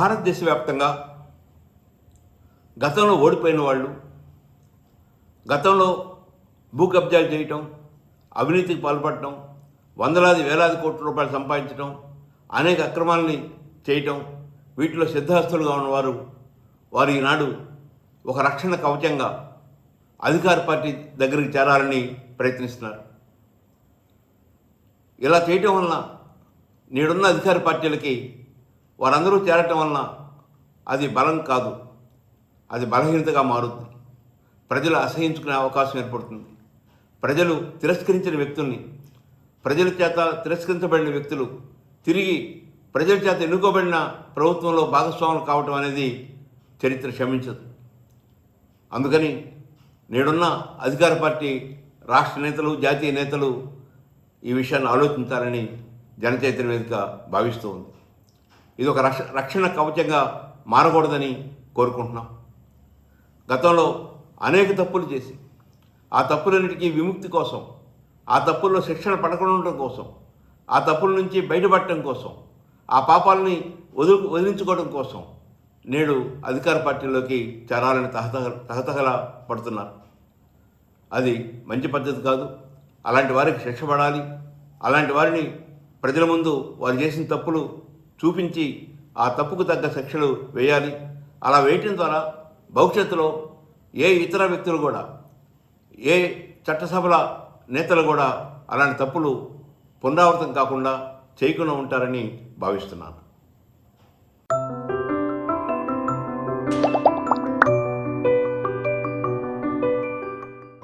భారతదేశ వ్యాప్తంగా గతంలో ఓడిపోయిన వాళ్ళు, గతంలో భూ కబ్జాలు చేయటం, అవినీతికి పాల్పడటం, వందలాది వేలాది కోట్ల రూపాయలు సంపాదించడం, అనేక అక్రమాలని చేయటం, వీటిలో సిద్ధహస్తులుగా ఉన్నవారు వారు ఈనాడు ఒక రక్షణ కవచంగా అధికార పార్టీ దగ్గరికి చేరాలని ప్రయత్నిస్తున్నారు. ఇలా చేయటం వలన నేడున్న అధికార పార్టీలకి వారందరూ చేరటం వలన అది బలం కాదు, అది బలహీనతగా మారుతుంది. ప్రజలు అసహించుకునే అవకాశం ఏర్పడుతుంది. ప్రజలు తిరస్కరించిన వ్యక్తుల్ని, ప్రజల చేత తిరస్కరించబడిన వ్యక్తులు తిరిగి ప్రజల చేత ఎన్నుకోబడిన ప్రభుత్వంలో భాగస్వాములు కావటం అనేది చరిత్ర క్షమించదు. అందుకని నేడున్న అధికార పార్టీ రాష్ట్ర నేతలు, జాతీయ నేతలు ఈ విషయాన్ని ఆలోచించాలని జనచైతన్య వేదిక భావిస్తూ ఉంది. ఇది ఒక రక్షణ కవచంగా మారకూడదని కోరుకుంటున్నాం. గతంలో అనేక తప్పులు చేసి ఆ తప్పులన్నిటికీ విముక్తి కోసం, ఆ తప్పుల్లో శిక్షణ పడకుండా ఉండడం కోసం, ఆ తప్పుల నుంచి బయటపడటం కోసం, ఆ పాపాలని వదిలించుకోవడం కోసం నేడు అధికార పార్టీలోకి చేరాలని తహతహలా పడుతున్నారు. అది మంచి పద్ధతి కాదు. అలాంటి వారికి శిక్ష పడాలి. అలాంటి వారిని ప్రజల ముందు వారు చేసిన తప్పులు చూపించి ఆ తప్పుకు తగ్గ శిక్షలు వేయాలి. అలా వేయటం ద్వారా భవిష్యత్తులో ఏ ఇతర వ్యక్తులు కూడా, ఏ చట్టసభల నేతలు కూడా అలాంటి తప్పులు పునరావృతం కాకుండా చేయకుండా ఉంటారని భావిస్తున్నాను.